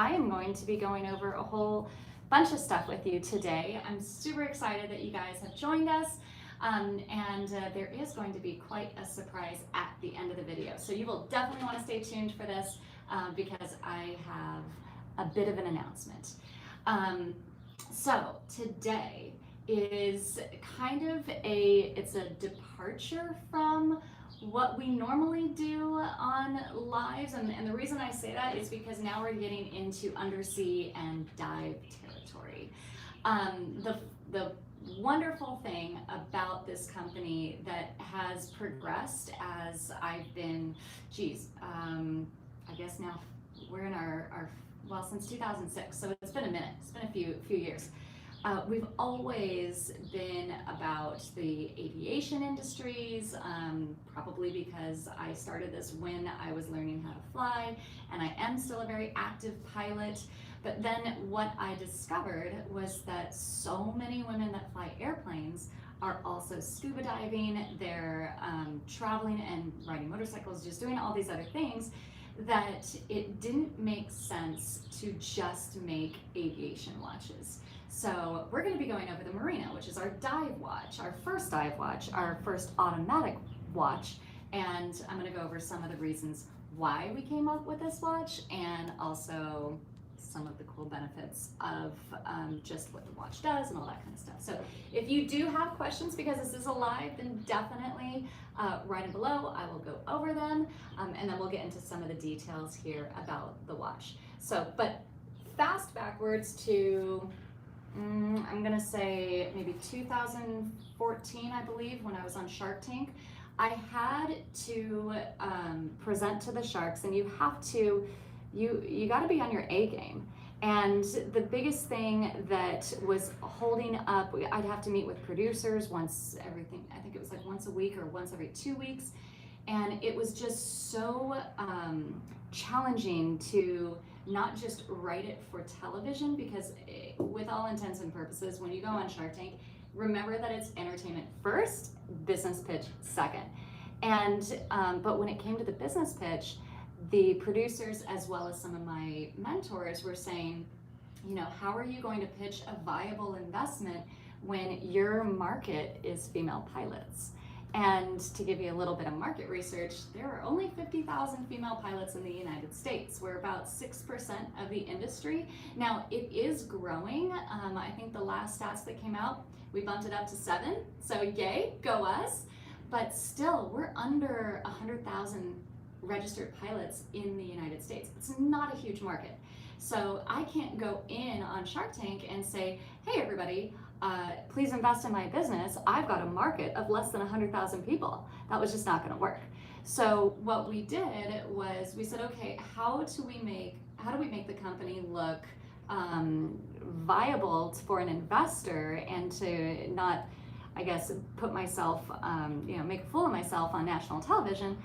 I am going to be going over a whole bunch of stuff with you today. I'm super excited that you guys have joined us. There is going to be quite a surprise at the end of the video. So you will definitely want to stay tuned for this because I have a bit of an announcement. So today is kind of it's a departure from what we normally do on lives, and the reason I say that is because now we're getting into undersea and dive territory. The wonderful thing about this company that has progressed as I've been, I guess now we're in our well, since 2006, so it's been a minute, it's been a few years. We've always been about the aviation industries, probably because I started this when I was learning how to fly, and I am still a very active pilot. But then what I discovered was that so many women that fly airplanes are also scuba diving, they're traveling and riding motorcycles, just doing all these other things, that it didn't make sense to just make aviation watches. So we're going to be going over the Marina, which is our dive watch, our first dive watch, our first automatic watch, and I'm going to go over some of the reasons why we came up with this watch and also some of the cool benefits of just what the watch does and all that kind of stuff. So if you do have questions, because this is a live, then definitely write them below. I will go over them and then we'll get into some of the details here about the watch. So, but fast backwards to I'm gonna say maybe 2014, I believe, when I was on Shark Tank. I had to present to the sharks, and you have to, you got to be on your A game. And the biggest thing that was holding up, I'd have to meet with producers once everything, I think it was like once a week or once every 2 weeks. And it was just so challenging to not just write it for television, because with all intents and purposes, when you go on Shark Tank, remember that it's entertainment first, business pitch second. And but when it came to the business pitch, the producers as well as some of my mentors were saying, you know, how are you going to pitch a viable investment when your market is female pilots? And to give you a little bit of market research, there are only 50,000 female pilots in the United States. We're about 6% of the industry. Now, it is growing. I think the last stats that came out, we bumped it up to 7. So yay, go us. But still, we're under 100,000 registered pilots in the United States. It's not a huge market. So I can't go in on Shark Tank and say, hey everybody, please invest in my business. I've got a market of less than 100,000 people. That was just not going to work. So what we did was we said, okay, how do we make the company look viable for an investor, and to not, I guess, put myself, make a fool of myself on national television.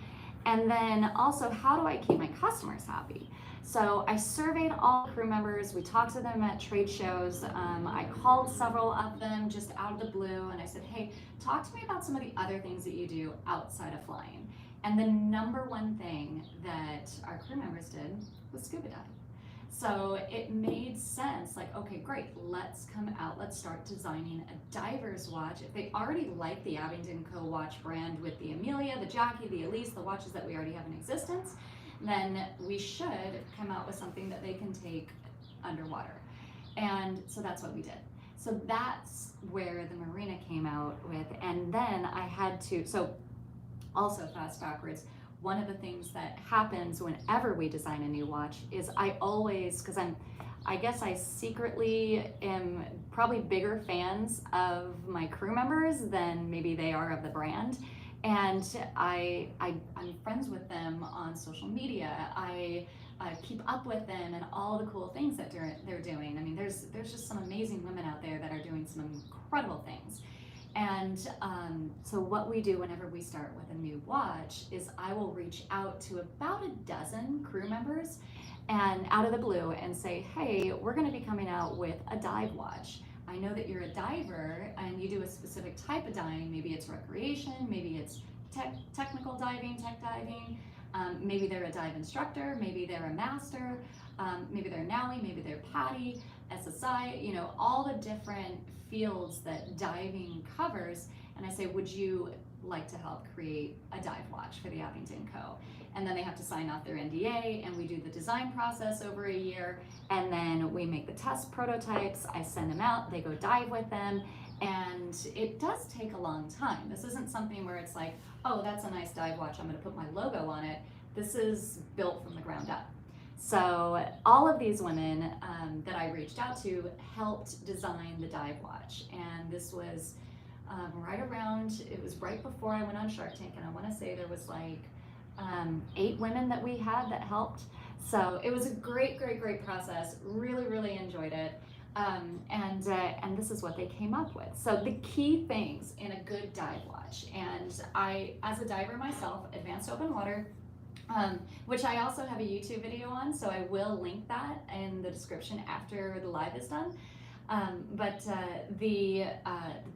And then also, how do I keep my customers happy? So I surveyed all crew members, we talked to them at trade shows, I called several of them just out of the blue, and I said, hey, talk to me about some of the other things that you do outside of flying. And the number one thing that our crew members did was scuba dive. So it made sense, like, okay, great, let's come out, let's start designing a diver's watch. If they already like the Abingdon Co watch brand with the Amelia, the Jackie, the Elise, the watches that we already have in existence, then we should come out with something that they can take underwater. And so that's what we did. So that's where the Marina came out with, and then I had to, so also fast backwards, one of the things that happens whenever we design a new watch is I always, because I guess I secretly am probably bigger fans of my crew members than maybe they are of the brand. And I'm friends with them on social media. I keep up with them and all the cool things that they're doing. I mean, there's just some amazing women out there that are doing some incredible things. And so what we do whenever we start with a new watch is I will reach out to about a dozen crew members and out of the blue and say, hey, we're going to be coming out with a dive watch. I know that you're a diver and you do a specific type of diving. Maybe it's recreation, maybe it's technical diving, tech diving. Maybe they're a dive instructor, maybe they're a master, maybe they're Nally, maybe they're Patty, SSI, you know, all the different fields that diving covers. And I say, would you like to help create a dive watch for the Abingdon Co? And then they have to sign off their NDA, and we do the design process over a year, and then we make the test prototypes. I send them out, they go dive with them, and it does take a long time. This isn't something where it's like, oh, that's a nice dive watch, I'm gonna put my logo on it. This is built from the ground up. So all of these women that I reached out to helped design the dive watch, and this was it was right before I went on Shark Tank, and I want to say there was like 8 women that we had that helped. So it was a great process. Really enjoyed it. And this is what they came up with. So the key things in a good dive watch, and I, as a diver myself, advanced open water, which I also have a YouTube video on, so I will link that in the description after the live is done. The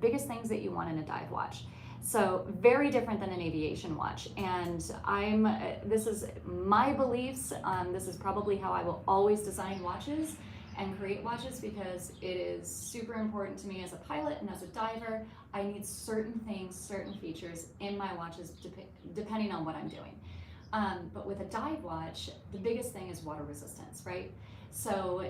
biggest things that you want in a dive watch. So very different than an aviation watch. And this is my beliefs. This is probably how I will always design watches and create watches, because it is super important to me as a pilot and as a diver. I need certain things, certain features in my watches depending on what I'm doing. But with a dive watch, the biggest thing is water resistance, right? So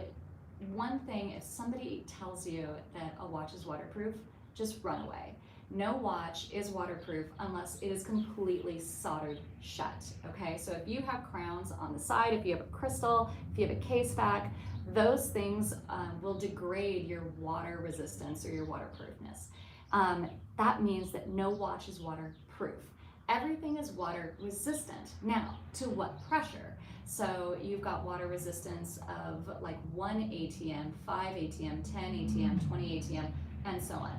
one thing, if somebody tells you that a watch is waterproof, just run away. No watch is waterproof unless it is completely soldered shut, okay? So if you have crowns on the side, if you have a crystal, if you have a case back, those things will degrade your water resistance or your waterproofness. That means that no watch is waterproof. Everything is water resistant. Now, to what pressure? So you've got water resistance of like 1 ATM, 5 ATM, 10 ATM, 20 ATM, and so on.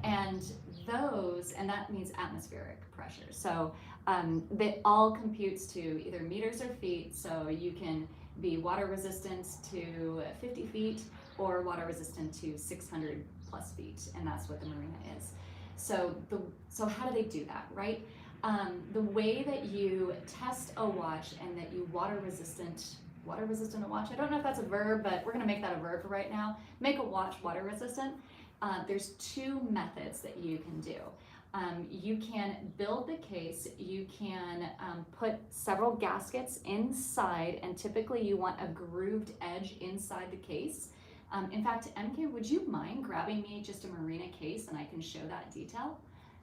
And that means atmospheric pressure. So that all computes to either meters or feet. So you can be water resistant to 50 feet or water resistant to 600 plus feet. And that's what the Marina is. So how do they do that, right? The way that you test a watch and that you water resistant a watch. I don't know if that's a verb, but we're gonna make that a verb for right now. Make a watch water resistant. There's 2 methods that you can do. You can build the case, you can put several gaskets inside, and typically you want a grooved edge inside the case. In fact, MK, would you mind grabbing me just a Marina case and I can show that detail?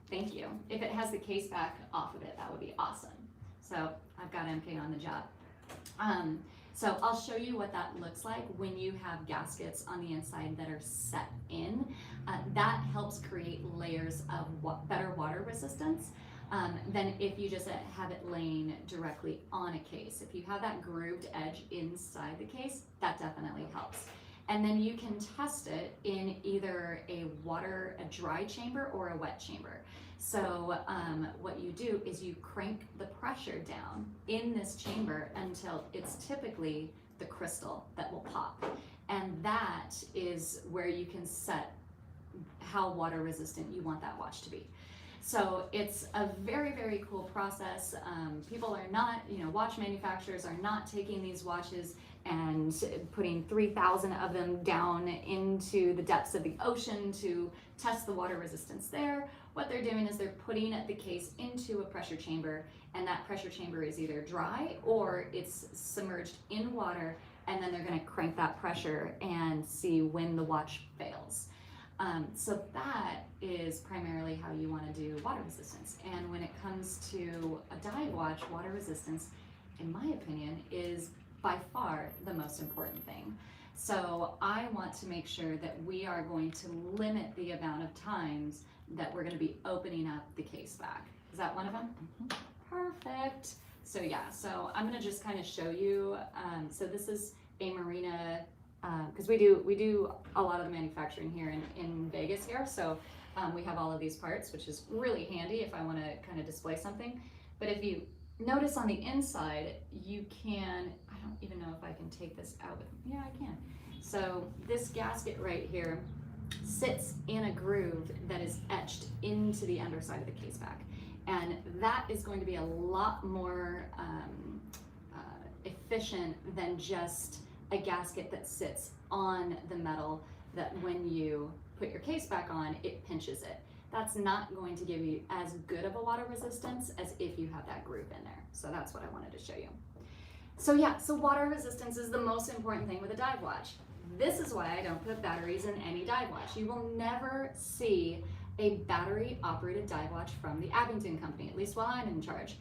Thank you. If it has the case back off of it, that would be awesome. So I've got MK on the job. So I'll show you what that looks like when you have gaskets on the inside that are set in. That helps create layers of better water resistance than if you just have it laying directly on a case. If you have that grooved edge inside the case, that definitely helps. And then you can test it in either a dry chamber or a wet chamber. So what you do is you crank the pressure down in this chamber until it's typically the crystal that will pop. And that is where you can set how water resistant you want that watch to be. So it's a very cool process. People are not, watch manufacturers are not taking these watches and putting 3,000 of them down into the depths of the ocean to test the water resistance there. What they're doing is they're putting the case into a pressure chamber, and that pressure chamber is either dry or it's submerged in water, and then they're gonna crank that pressure and see when the watch fails. So that is primarily how you want to do water resistance. And when it comes to a dive watch, water resistance, in my opinion, is by far the most important thing. So I want to make sure that we are going to limit the amount of times that we're going to be opening up the case back. Is that one of them? Perfect. So yeah, so I'm going to just kind of show you. So this is a Marina, because we do a lot of the manufacturing here in Vegas here. So we have all of these parts, which is really handy if I want to kind of display something. But if you notice on the inside, you can, I don't even know if I can take this out with me. Yeah, I can. So this gasket right here sits in a groove that is etched into the underside of the case back. And that is going to be a lot more efficient than just a gasket that sits on the metal that when you put your case back on, it pinches it. That's not going to give you as good of a water resistance as if you have that groove in there. So that's what I wanted to show you. So yeah, so water resistance is the most important thing with a dive watch. This is why I don't put batteries in any dive watch. You will never see a battery operated dive watch from the Abingdon Company, at least while I'm in charge.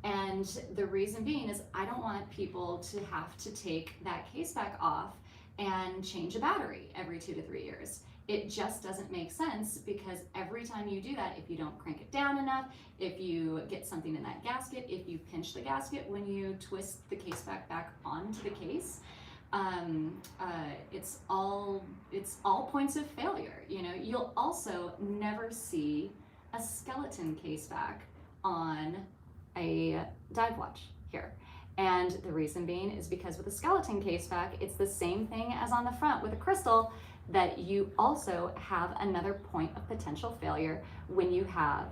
And the reason being is I don't want people to have to take that case back off and change a battery every 2 to 3 years. It just doesn't make sense, because every time you do that, if you don't crank it down enough, if you get something in that gasket, if you pinch the gasket when you twist the case back onto the case, it's all points of failure. You know, you'll also never see a skeleton case back on a dive watch here. And the reason being is because with a skeleton case back, it's the same thing as on the front with a crystal, that you also have another point of potential failure when you have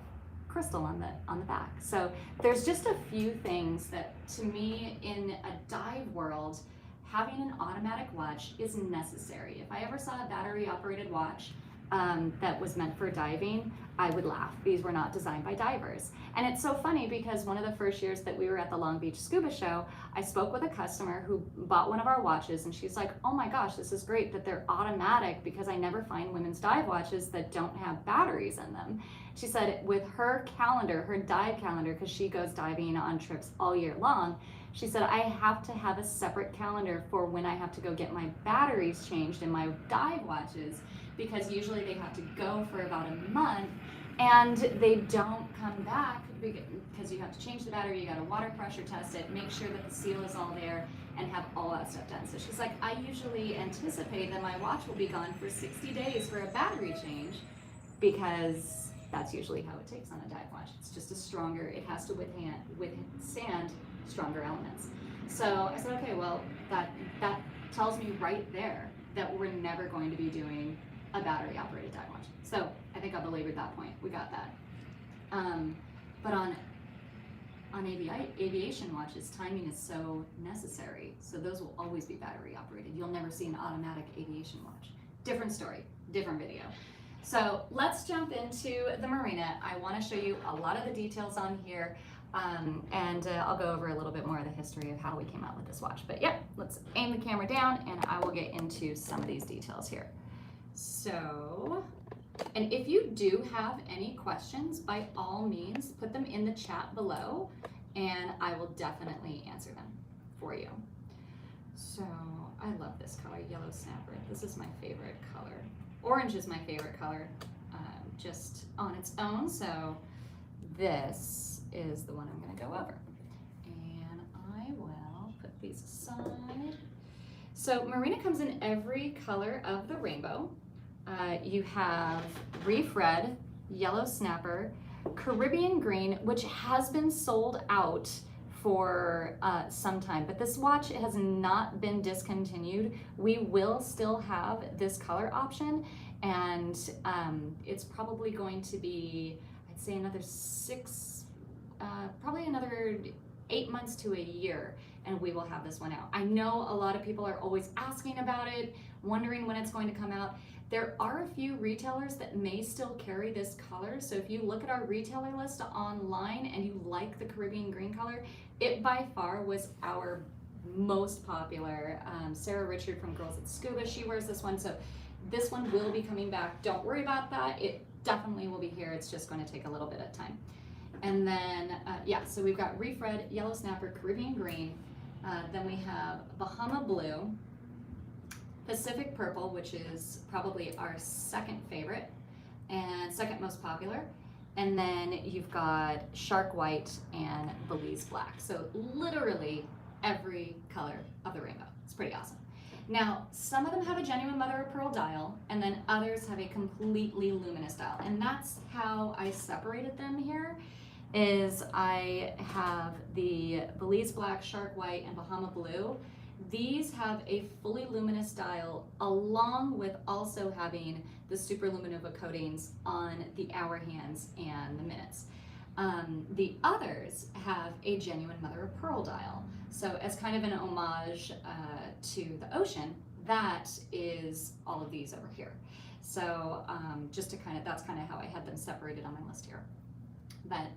crystal on the back. So there's just a few things that, to me, in a dive world, having an automatic watch is necessary. If I ever saw a battery operated watch that was meant for diving, I would laugh. These were not designed by divers. And it's so funny because one of the first years that we were at the Long Beach Scuba Show, I spoke with a customer who bought one of our watches, and she's like, oh my gosh, this is great that they're automatic, because I never find women's dive watches that don't have batteries in them. She said with her calendar, her dive calendar, because she goes diving on trips all year long, she said, I have to have a separate calendar for when I have to go get my batteries changed in my dive watches, because usually they have to go for about a month and they don't come back because you have to change the battery, you got to water pressure test it, make sure that the seal is all there, and have all that stuff done. So she's like, I usually anticipate that my watch will be gone for 60 days for a battery change, because that's usually how it takes on a dive watch. It's just a stronger, it has to withstand stronger elements. So I said, okay, well, that tells me right there that we're never going to be doing a battery operated dive watch. So I think I belabored that point. We got that. But on aviation watches, timing is so necessary. So those will always be battery operated. You'll never see an automatic aviation watch. Different story, different video. So let's jump into the Marina. I want to show you a lot of the details on here. And I'll go over a little bit more of the history of how we came out with this watch. But yeah, let's aim the camera down and I will get into some of these details here. So, and if you do have any questions, by all means, put them in the chat below and I will definitely answer them for you. So, I love this color, yellow snapper. This is my favorite color. Orange is my favorite color, just on its own. So, this is the one I'm going to go over. And I will put these aside. So Marina comes in every color of the rainbow. You have reef red, yellow snapper, Caribbean green, which has been sold out for some time, but this watch has not been discontinued. We will still have this color option, and it's probably going to be, I'd say, another probably another 8 months to a year, and we will have this one out. I know a lot of people are always asking about it, wondering when it's going to come out. There are a few retailers that may still carry this color, so if you look at our retailer list online and you like the Caribbean green color, it by far was our most popular. Sarah Richard from Girls at Scuba, she wears this one, so this one will be coming back. Don't worry about that. It definitely will be here. It's just going to take a little bit of time. And then, yeah, so we've got reef red, yellow snapper, Caribbean green. Then we have Bahama blue, Pacific purple, which is probably our second favorite and second most popular. And then you've got shark white and Belize black. So literally every color of the rainbow. It's pretty awesome. Now, some of them have a genuine mother of pearl dial, and then others have a completely luminous dial. And that's how I separated them here, is I have the Belize black, shark white, and Bahama blue. These have a fully luminous dial, along with also having the super luminova coatings on the hour hands and the minutes. The others have a genuine mother of pearl dial. So as kind of an homage to the ocean, that is all of these over here. So just to that's kind of how I had them separated on my list here. But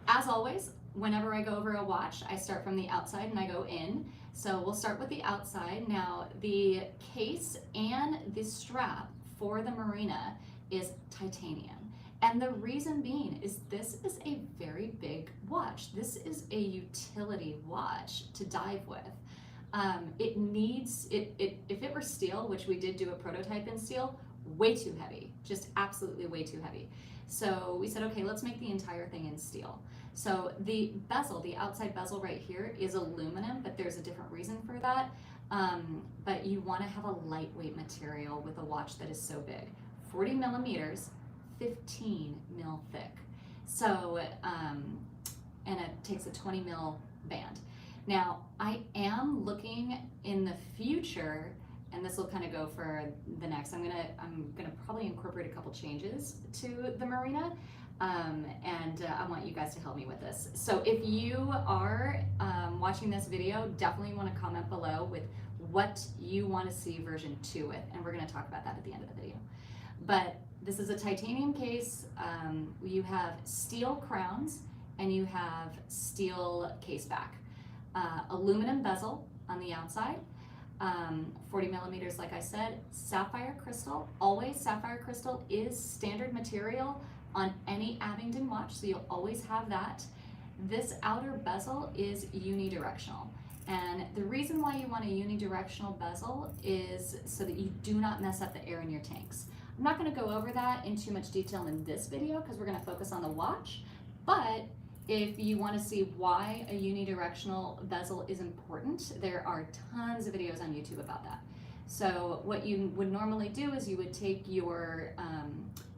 as always, whenever I go over a watch, I start from the outside and I go in. So we'll start with the outside. Now the case and the strap for the Marina is titanium. And the reason being is this is a very big watch. This is a utility watch to dive with. It needs, if it were steel, which we did do a prototype in steel, way too heavy, just absolutely way too heavy. So we said, okay, let's make the entire thing in steel. So the bezel, the outside bezel right here is aluminum, but there's a different reason for that. But you want to have a lightweight material with a watch that is so big. 40 millimeters, 15 mil thick. So, and it takes a 20 mil band. Now, I am looking in the future, and this will kind of go for the next, I'm gonna probably incorporate a couple changes to the Marina, and I want you guys to help me with this. So if you are watching this video, definitely want to comment below with what you want to see version 2 with, and we're gonna talk about that at the end of the video. But this is a titanium case. You have steel crowns and you have steel case back. Aluminum bezel on the outside, 40 millimeters, like I said, sapphire crystal. Always sapphire crystal is standard material on any Abingdon watch, so you'll always have that. This outer bezel is unidirectional. And the reason why you want a unidirectional bezel is so that you do not mess up the air in your tanks. I'm not going to go over that in too much detail in this video because we're going to focus on the watch, but if you want to see why a unidirectional bezel is important, there are tons of videos on YouTube about that. So what you would normally do is you would take your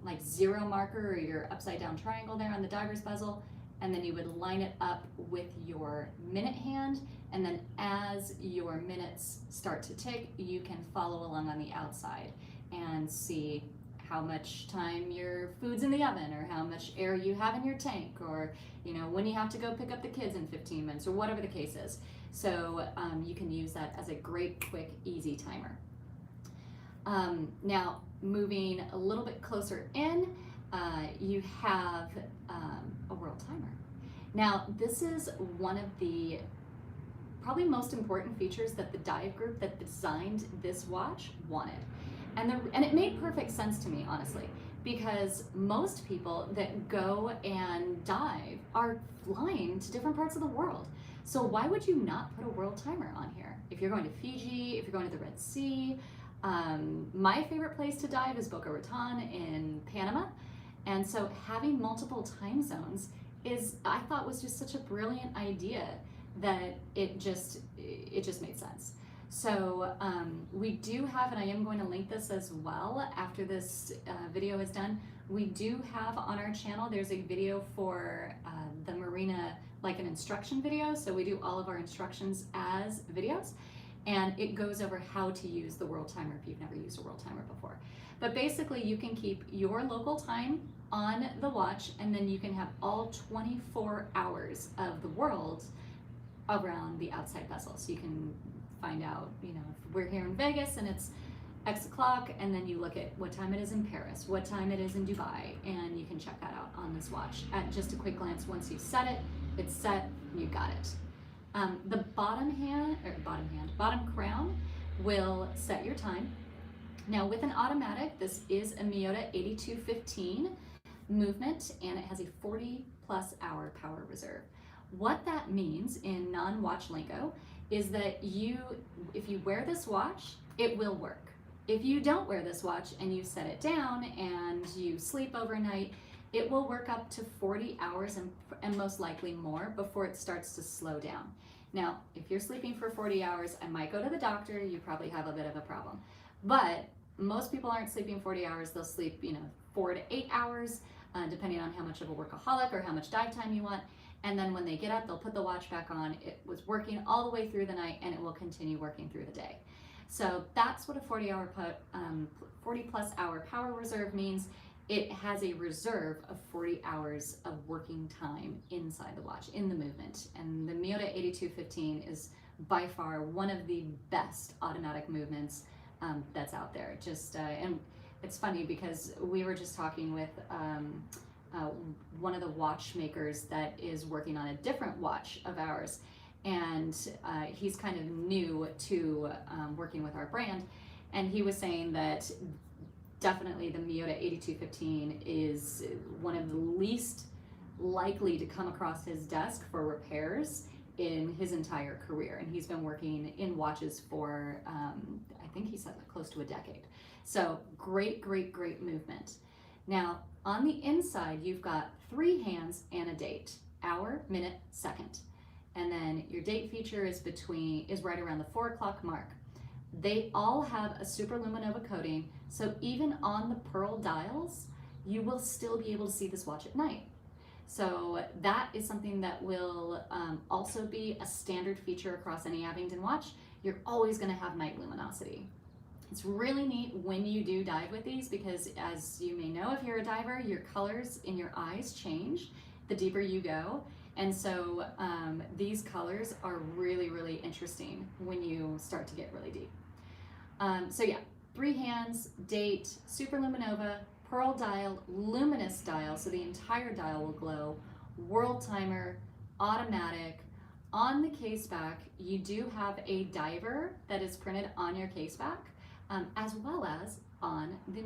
like 0 marker or your upside down triangle there on the diver's bezel, and then you would line it up with your minute hand, and then as your minutes start to tick, you can follow along on the outside and see how much time your food's in the oven, or how much air you have in your tank, or when you have to go pick up the kids in 15 minutes, or whatever the case is. So you can use that as a great, quick, easy timer. Now, moving a little bit closer in, you have a world timer. Now, this is one of the probably most important features that the dive group that designed this watch wanted. And it made perfect sense to me, honestly, because most people that go and dive are flying to different parts of the world. So why would you not put a world timer on here? If you're going to Fiji, if you're going to the Red Sea, my favorite place to dive is Boca Raton in Panama. And so having multiple time zones I thought was just such a brilliant idea that it just made sense. So we do have, and I am going to link this as well after this video is done, we do have on our channel, there's a video for the Marina, like an instruction video. So we do all of our instructions as videos, and it goes over how to use the world timer if you've never used a world timer before. But basically you can keep your local time on the watch, and then you can have all 24 hours of the world around the outside bezel. So you can find out, if we're here in Vegas and it's X o'clock, and then you look at what time it is in Paris, what time it is in Dubai, and you can check that out on this watch at just a quick glance. Once you set it, it's set, you got it. The bottom crown will set your time. Now with an automatic, this is a Miyota 8215 movement, and it has a 40+ hour power reserve. What that means in non-watch lingo is that if you wear this watch, it will work. If you don't wear this watch and you set it down and you sleep overnight, it will work up to 40 hours and most likely more before it starts to slow down. Now, if you're sleeping for 40 hours, I might go to the doctor, you probably have a bit of a problem. But most people aren't sleeping 40 hours, they'll sleep 4 to 8 hours, depending on how much of a workaholic or how much dive time you want. And then when they get up, they'll put the watch back on. It was working all the way through the night, and it will continue working through the day. So that's what a 40+ hour power reserve means. it has a reserve of 40 hours of working time inside the watch, in the movement. And the Miyota 8215 is by far one of the best automatic movements that's out there. And it's funny because we were just talking with one of the watchmakers that is working on a different watch of ours, and he's kind of new to working with our brand, and he was saying that definitely the Miyota 8215 is one of the least likely to come across his desk for repairs in his entire career, and he's been working in watches for I think he said close to a decade. So great movement. Now on the inside you've got 3 hands and a date: hour, minute, second, and then your date feature is right around the 4 o'clock mark. They all have a superluminova coating, so even on the pearl dials, you will still be able to see this watch at night. So that is something that will also be a standard feature across any Abingdon watch. You're always going to have night luminosity. It's really neat when you do dive with these because, as you may know if you're a diver, your colors in your eyes change the deeper you go. And so these colors are really interesting when you start to get really deep. So yeah, 3 hands, date, superluminova, pearl dial, luminous dial, so the entire dial will glow, world timer, automatic. On the case back, you do have a diver that is printed on your case back, as well as on the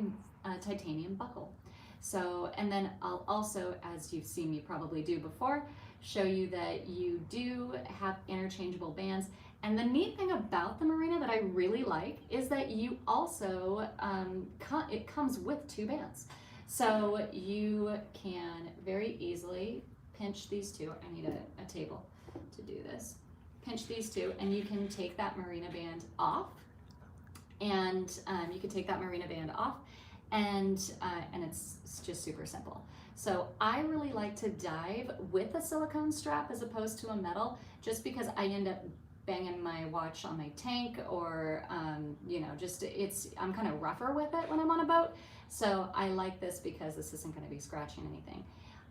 titanium buckle. So, and then I'll also, as you've seen me probably do before, show you that you do have interchangeable bands. And the neat thing about the Marina that I really like is that you also, it comes with 2 bands. So you can very easily pinch these 2. I need a table to do this. Pinch these 2 and you can take that Marina band off. And you can take that Marina band off and it's just super simple. So I really like to dive with a silicone strap as opposed to a metal, just because I end up banging my watch on my tank, or you know, I'm kind of rougher with it when I'm on a boat. So I like this because this isn't going to be scratching anything.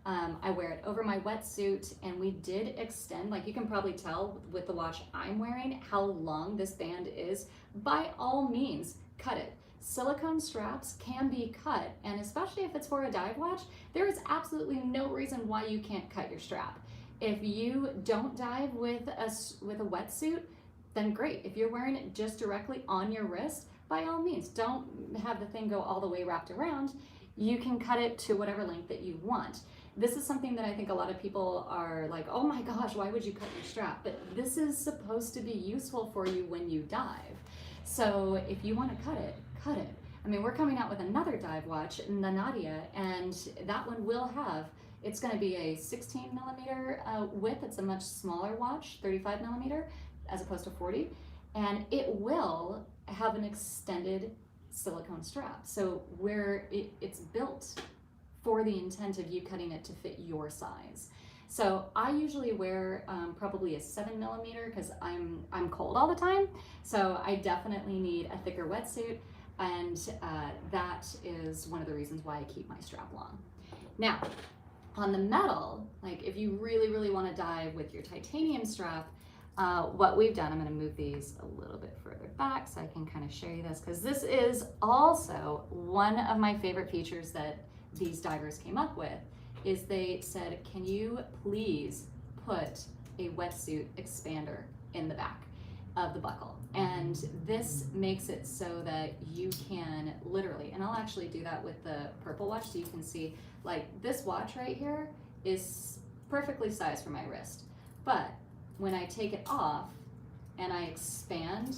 I wear it over my wetsuit, and we did extend, like you can probably tell with the watch I'm wearing how long this band is. By all means, cut it. Silicone straps can be cut, and especially if it's for a dive watch, there is absolutely no reason why you can't cut your strap. If you don't dive with a wetsuit, then great. If you're wearing it just directly on your wrist, by all means, don't have the thing go all the way wrapped around. You can cut it to whatever length that you want. This is something that I think a lot of people are like, oh my gosh, why would you cut your strap? But this is supposed to be useful for you when you dive. So if you want to cut it, cut it. I mean, we're coming out with another dive watch, the Nadia, and that one will have, it's going to be a 16 millimeter width. It's a much smaller watch, 35 millimeter, as opposed to 40. And it will have an extended silicone strap. So where it's built for the intent of you cutting it to fit your size. So I usually wear probably a 7 millimeter because I'm cold all the time. So I definitely need a thicker wetsuit, and that is one of the reasons why I keep my strap long. Now, on the metal, like if you really want to dive with your titanium strap, what we've done, I'm going to move these a little bit further back so I can kind of show you this, because this is also one of my favorite features that these divers came up with, is they said, can you please put a wetsuit expander in the back of the buckle? And this makes it so that you can literally, and I'll actually do that with the purple watch so you can see, like this watch right here is perfectly sized for my wrist. But when I take it off and I expand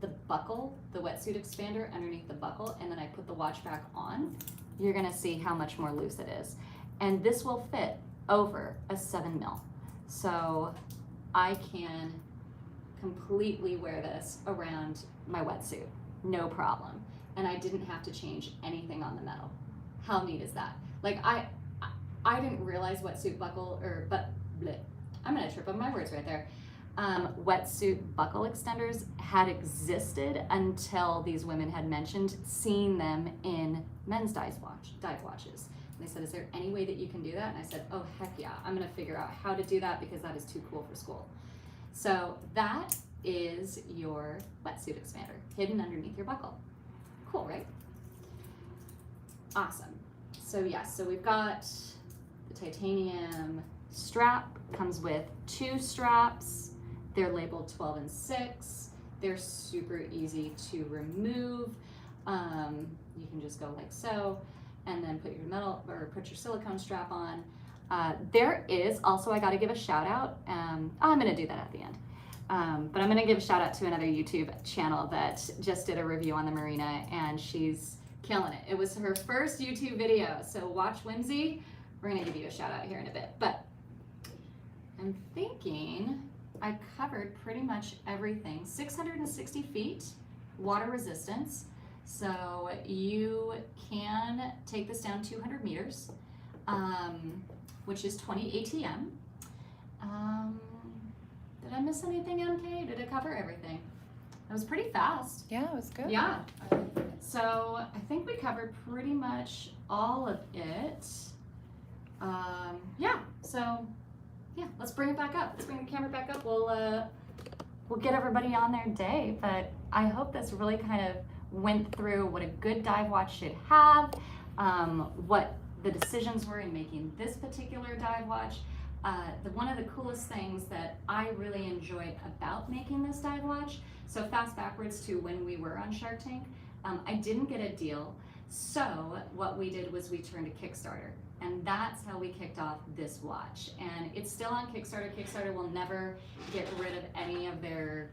the buckle, the wetsuit expander underneath the buckle, and then I put the watch back on, you're gonna see how much more loose it is. And this will fit over a 7 mil. So I can completely wear this around my wetsuit, no problem. And I didn't have to change anything on the metal. How neat is that? Like I didn't realize wetsuit buckle, I'm gonna trip up my words right there. Wetsuit buckle extenders had existed until these women had mentioned seeing them in men's dive watches. And they said, is there any way that you can do that? And I said, oh, heck yeah, I'm gonna figure out how to do that because that is too cool for school. So that is your wetsuit expander hidden underneath your buckle. Cool, right? Awesome. So yes, so we've got the titanium strap, comes with 2 straps. They're labeled 12 and 6. They're super easy to remove. You can just go like so, and then put your silicone strap on. There is also, I gotta give a shout out. I'm gonna do that at the end. But I'm gonna give a shout out to another YouTube channel that just did a review on the Marina, and she's killing it. It was her first YouTube video, so watch Whimsy. We're gonna give you a shout out here in a bit. But I'm thinking I covered pretty much everything. 660 feet, water resistance. So you can take this down 200 meters, which is 20 ATM. Did I miss anything, MK? Did it cover everything? It was pretty fast. Yeah, it was good. Yeah. So I think we covered pretty much all of it. Yeah, so yeah, let's bring it back up. Let's bring the camera back up. We'll get everybody on their day, but I hope this really kind of went through what a good dive watch should have, what the decisions were in making this particular dive watch. One of the coolest things that I really enjoyed about making this dive watch, so fast backwards to when we were on Shark Tank, I didn't get a deal. So what we did was we turned to Kickstarter, and that's how we kicked off this watch. And it's still on Kickstarter. Kickstarter will never get rid of any of their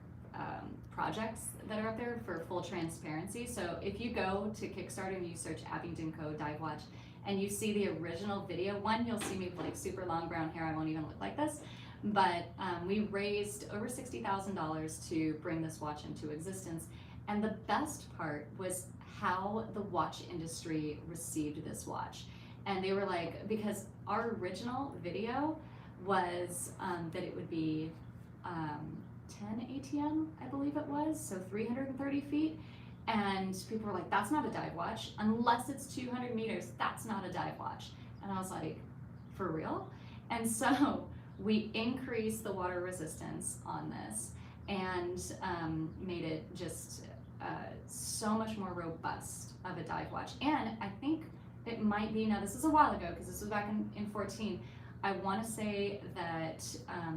projects that are up there, for full transparency. So if you go to Kickstarter and you search Abingdon Co dive watch and you see the original video, one, you'll see me with like super long brown hair. I won't even look like this. But we raised over $60,000 to bring this watch into existence. And the best part was how the watch industry received this watch. And they were like, because our original video was that it would be 10 ATM, I believe it was, so 330 feet. And people were like, that's not a dive watch. Unless it's 200 meters, that's not a dive watch. And I was like, for real? And so we increased the water resistance on this and made it just so much more robust of a dive watch. And I think it might be, now this is a while ago because this was back in 14, I want to say that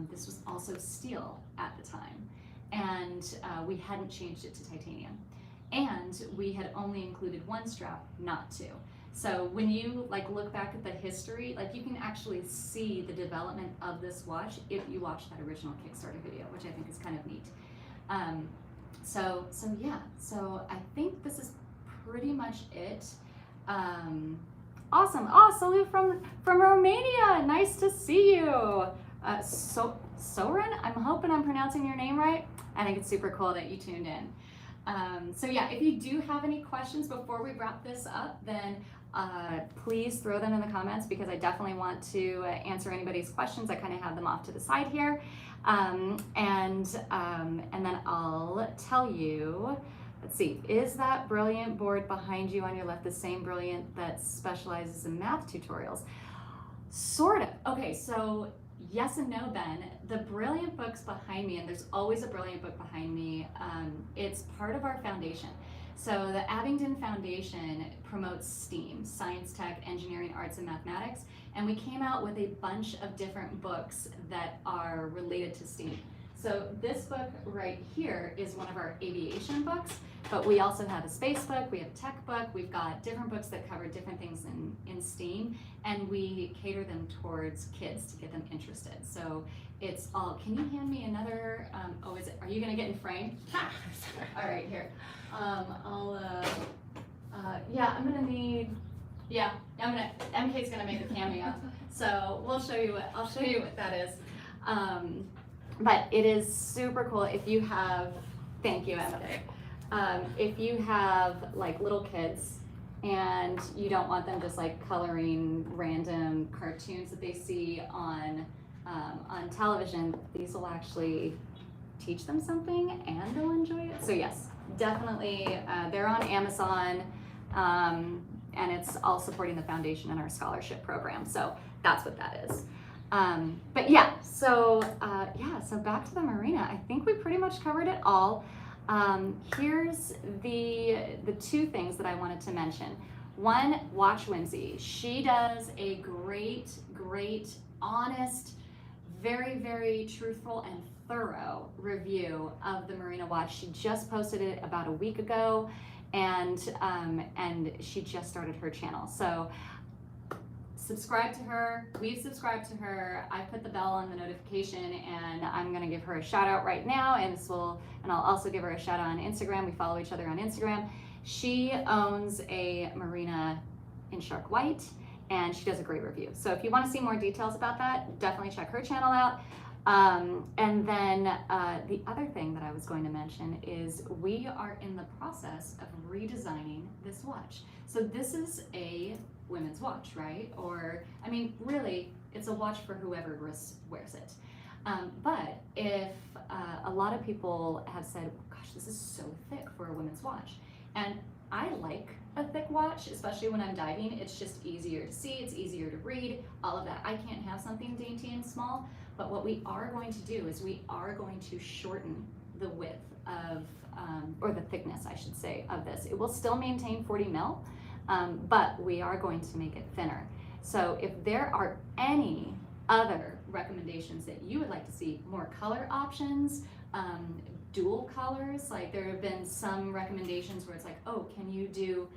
this was also steel at the time, and we hadn't changed it to titanium. And we had only included 1 strap, not 2. So when you like look back at the history, like you can actually see the development of this watch if you watch that original Kickstarter video, which I think is kind of neat. So yeah, so I think this is pretty much it. Awesome. Oh, salute from Romania. Nice to see you. Soren, I'm hoping I'm pronouncing your name right. I think it's super cool that you tuned in. So yeah, if you do have any questions before we wrap this up, then please throw them in the comments, because I definitely want to answer anybody's questions. I kind of have them off to the side here. And then I'll tell you, let's see, is that Brilliant board behind you on your left the same Brilliant that specializes in math tutorials? Sort of. Okay, so yes and no, Ben. The Brilliant book's behind me, and there's always a Brilliant book behind me. It's part of our foundation. So the Abingdon Foundation promotes STEAM, science, tech, engineering, arts, and mathematics. And we came out with a bunch of different books that are related to STEAM. So this book right here is one of our aviation books, but we also have a space book, we have a tech book, we've got different books that cover different things in STEAM, and we cater them towards kids to get them interested. So it's all, can you hand me another, are you gonna get in frame? All right, here. Yeah, I'm gonna need, MK's gonna make a cameo. So I'll show you what that is. But it is super cool if you have, thank you, MK. If you have like little kids and you don't want them just like coloring random cartoons that they see on television, these will actually teach them something and they'll enjoy it. So yes, definitely, they're on Amazon, and it's all supporting the foundation and our scholarship program. So that's what that is. But yeah, so back to the Marina. I think we pretty much covered it all. Here's the two things that I wanted to mention. One, watch Winsy. She does a great, honest, very, very truthful and thorough review of the Marina watch. She just posted it about a week ago, and she just started her channel. So subscribe to her. We've subscribed to her. I put the bell on the notification, and I'm gonna give her a shout out right now, and I'll also give her a shout out on Instagram. We follow each other on Instagram. She owns a Marina in Shark White, and she does a great review. So if you want to see more details about that, definitely check her channel out. And then the other thing that I was going to mention is we are in the process of redesigning this watch. So this is a women's watch, right? Or, I mean, really, it's a watch for whoever wears it. But if a lot of people have said, gosh, this is so thick for a women's watch. And I like a thick watch, especially when I'm diving. It's just easier to see, it's easier to read, all of that. I can't have something dainty and small, but what we are going to do is we are going to shorten the width of, or the thickness, I should say, of this. It will still maintain 40 mil, but we are going to make it thinner. So if there are any other recommendations that you would like to see, more color options, dual colors, like there have been some recommendations where it's like, oh, can you do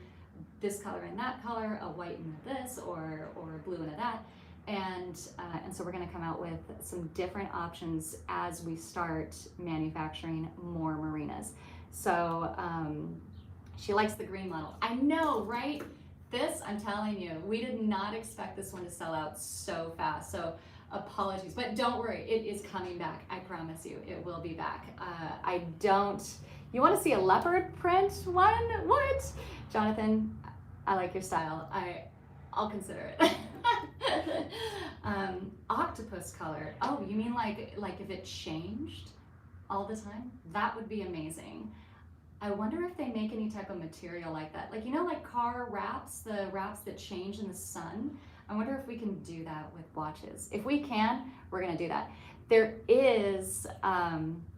this color and that color, a white and a this, or a blue and a that, and so we're going to come out with some different options as we start manufacturing more Marinas. So she likes the green model. I know, right? This, I'm telling you, we did not expect this one to sell out so fast. So apologies, but don't worry, it is coming back. I promise you, it will be back. You want to see a leopard print one? What? Jonathan, I like your style. I'll consider it. Octopus color. Oh, you mean like if it changed all the time? That would be amazing. I wonder if they make any type of material like that. Like, you know, like car wraps, the wraps that change in the sun. I wonder if we can do that with watches. If we can, we're gonna do that. There is,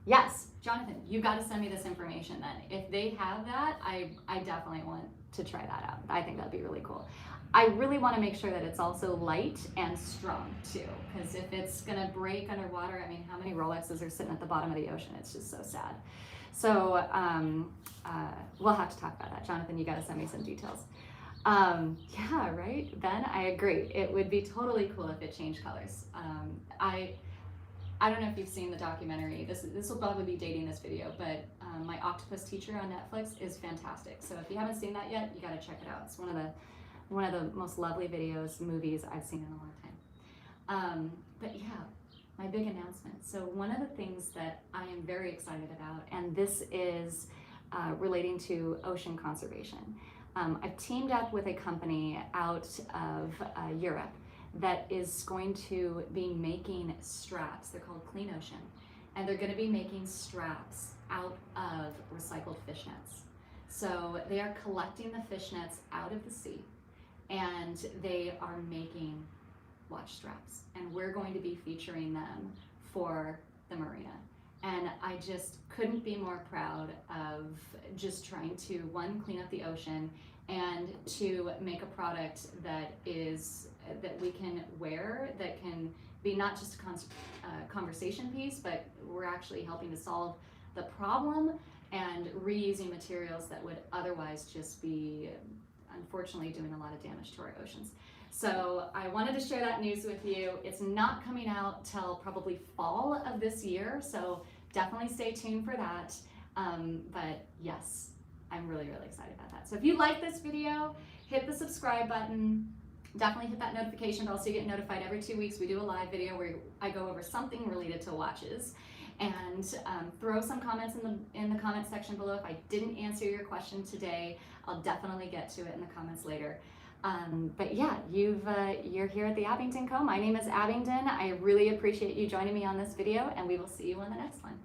yes, Jonathan, you gotta send me this information then. If they have that, I definitely want to try that out. I think that'd be really cool. I really wanna make sure that it's also light and strong too, because if it's gonna break underwater, I mean, how many Rolexes are sitting at the bottom of the ocean? It's just so sad. So we'll have to talk about that. Jonathan, you gotta send me some details. Yeah, right, Ben, I agree. It would be totally cool if it changed colors. I don't know if you've seen the documentary. This will probably be dating this video, but My Octopus Teacher on Netflix is fantastic. So if you haven't seen that yet, you gotta check it out. It's one of the most lovely movies I've seen in a long time. But yeah, my big announcement. So one of the things that I am very excited about, and this is relating to ocean conservation. I've teamed up with a company out of Europe that is going to be making straps. They're called Clean Ocean, and they're going to be making straps out of recycled fishnets. So they are collecting the fishnets out of the sea, and they are making watch straps, and we're going to be featuring them for the Marina. And I just couldn't be more proud of just trying to, one, clean up the ocean, and to make a product that we can wear, that can be not just a conversation piece, but we're actually helping to solve the problem and reusing materials that would otherwise just be, unfortunately, doing a lot of damage to our oceans. So I wanted to share that news with you. It's not coming out till probably fall of this year, so definitely stay tuned for that. But yes, I'm really, really excited about that. So if you like this video, hit the subscribe button. Definitely hit that notification bell so you get notified every 2 weeks. We do a live video where I go over something related to watches. And throw some comments in the comment section below. If I didn't answer your question today, I'll definitely get to it in the comments later. But yeah, you're here at the Abingdon Co. My name is Abingdon. I really appreciate you joining me on this video, and we will see you on the next one.